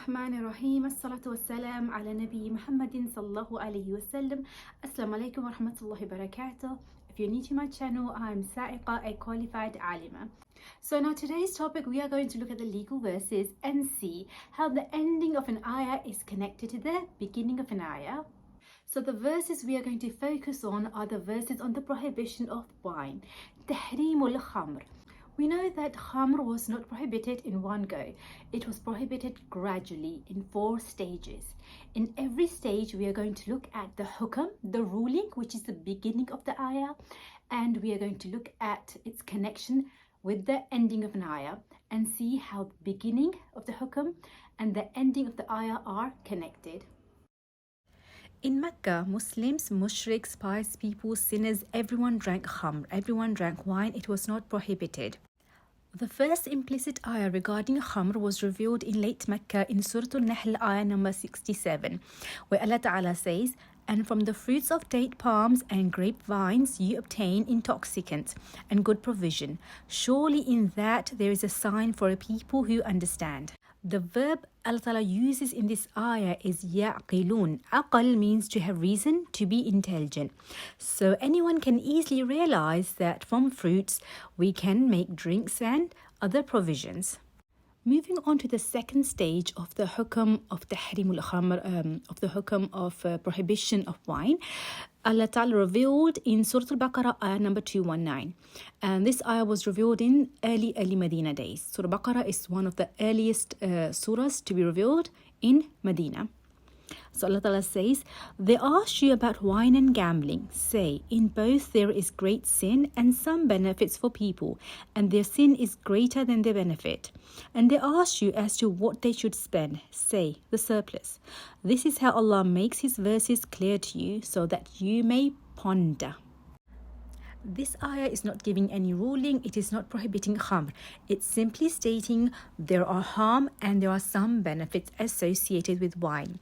الرحمن الرحيم الصلاة والسلام على نبي محمد صلى الله عليه وسلم. Assalamu alaikum wa rahmatullahi wa barakatuh. If you're new to my channel, I'm Sa'iqa, a qualified alima. So now today's topic, we are going to look at the legal verses and see how the ending of an ayah is connected to the beginning of an ayah. So the verses we are going to focus on are the verses on the prohibition of wine. Tahrimul khamr. We know that khamr was not prohibited in one go. It was prohibited gradually in 4 stages. In every stage, we are going to look at the hukam, the ruling, which is the beginning of the ayah, and we are going to look at its connection with the ending of an ayah and see how the beginning of the hukam and the ending of the ayah are connected. In Mecca, Muslims, mushriks, pious people, sinners, everyone drank khamr, everyone drank wine. It was not prohibited. The first implicit ayah regarding khamr was revealed in late Mecca in Surah Al-Nahl, ayah number 67, where Allah Ta'ala says, "And from the fruits of date palms and grapevines you obtain intoxicants and good provision. Surely in that there is a sign for a people who understand." The verb Allah Ta'ala uses in this ayah is ya'qilun. Aqal means to have reason, to be intelligent. So anyone can easily realize that from fruits we can make drinks and other provisions. Moving on to the second stage of the hukam of tahrimul khamr, of the hukam of prohibition of wine, Allah Ta'ala revealed in Surah Al-Baqarah, ayah number 219. And this ayah was revealed in early Medina days. Surah Al-Baqarah is one of the earliest surahs to be revealed in Medina. So Allah Ta'ala says, "They ask you about wine and gambling. Say, in both there is great sin and some benefits for people, and their sin is greater than their benefit. And they ask you as to what they should spend. Say, the surplus. This is how Allah makes His verses clear to you so that you may ponder." This ayah is not giving any ruling, it is not prohibiting khamr. It's simply stating there are harm and there are some benefits associated with wine.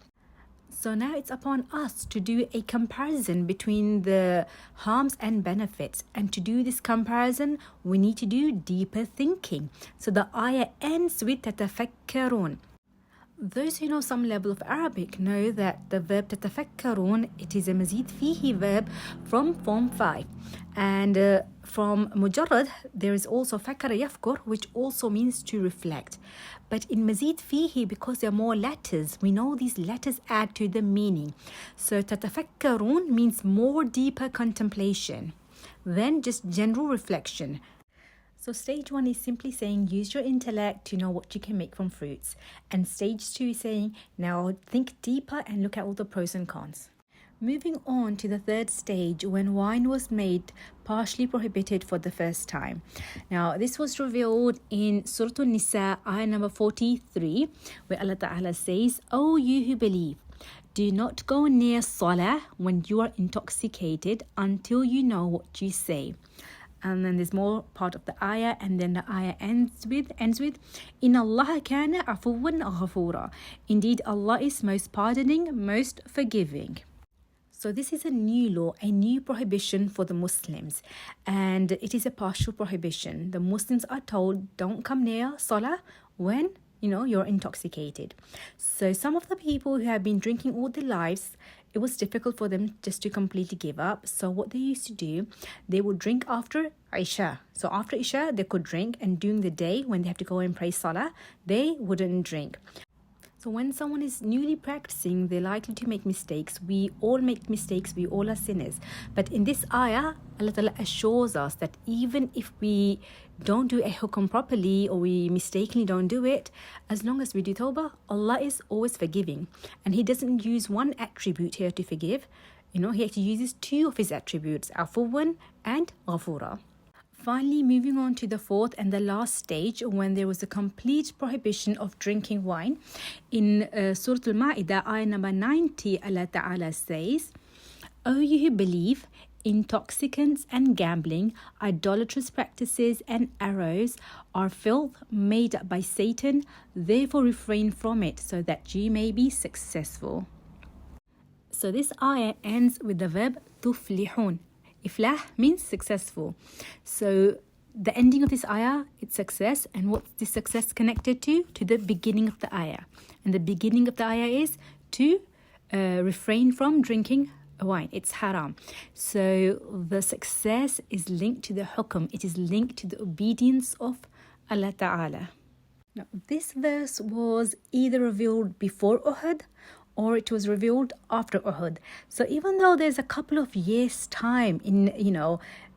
So now it's upon us to do a comparison between the harms and benefits. And to do this comparison, we need to do deeper thinking. So the ayah ends with تتفكرون. Those who know some level of Arabic know that the verb تتفكرون, it is a mazid fihi verb from form 5. And from mujarrad, there is also fakara yafkur, which also means to reflect. But in mazid fihi, because there are more letters, we know these letters add to the meaning. So تتفكرون means more deeper contemplation than just general reflection. So stage 1 is simply saying use your intellect to know what you can make from fruits. And stage 2 is saying now think deeper and look at all the pros and cons. Moving on to the third stage, when wine was made partially prohibited for the first time. Now this was revealed in Surah An-Nisa, ayah number 43, where Allah Ta'ala says, "O you who believe, do not go near salah when you are intoxicated until you know what you say." And then there's more part of the ayah, and then the ayah ends with "Inna Allah kana afuwan ghafura." Indeed, Allah is most pardoning, most forgiving. So this is a new law, a new prohibition for the Muslims, and it is a partial prohibition. The Muslims are told don't come near salah when you're intoxicated. So some of the people who have been drinking all their lives, it was difficult for them just to completely give up. So what they used to do, they would drink after Isha. So after Isha, they could drink, and during the day when they have to go and pray salah, they wouldn't drink. So when someone is newly practicing, they're likely to make mistakes. We all make mistakes. We all are sinners. But in this ayah, Allah Ta'ala assures us that even if we don't do a hukam properly or we mistakenly don't do it, as long as we do tawbah, Allah is always forgiving. And He doesn't use one attribute here to forgive. He actually uses 2 of His attributes, afuwan and ghafura. Finally, moving on to the fourth and the last stage, when there was a complete prohibition of drinking wine. In Surah Al-Ma'idah, ayah number 90, Allah Ta'ala says, "O you who believe, intoxicants and gambling, idolatrous practices and arrows are filth made by Satan. Therefore refrain from it so that you may be successful." So this ayah ends with the verb tuflihun. Iflah means successful. So the ending of this ayah, it's success. And what's this success connected to? To the beginning of the ayah. And the beginning of the ayah is to refrain from drinking wine. It's haram. So the success is linked to the hukm. It is linked to the obedience of Allah Ta'ala. Now, this verse was either revealed before Uhud or it was revealed after Uhud. So even though there's a couple of years time in,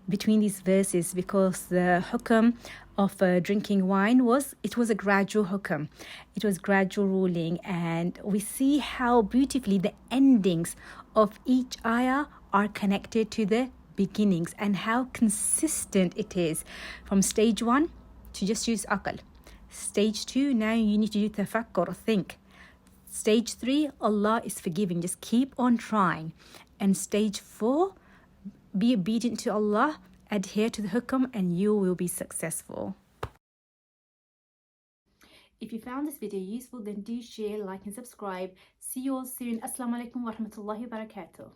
between these verses, because the hukam of drinking wine was a gradual hukam. It was gradual ruling, and we see how beautifully the endings of each ayah are connected to the beginnings and how consistent it is from stage 1 to just use aql. Stage 2, now you need to do tafakkur, think. Stage 3, Allah is forgiving, just keep on trying. And stage 4, be obedient to Allah, adhere to the hukam, and you will be successful. If you found this video useful, then do share, like and subscribe. See you all soon. Assalamu alaikum wa rahmatullahi wa barakatuh.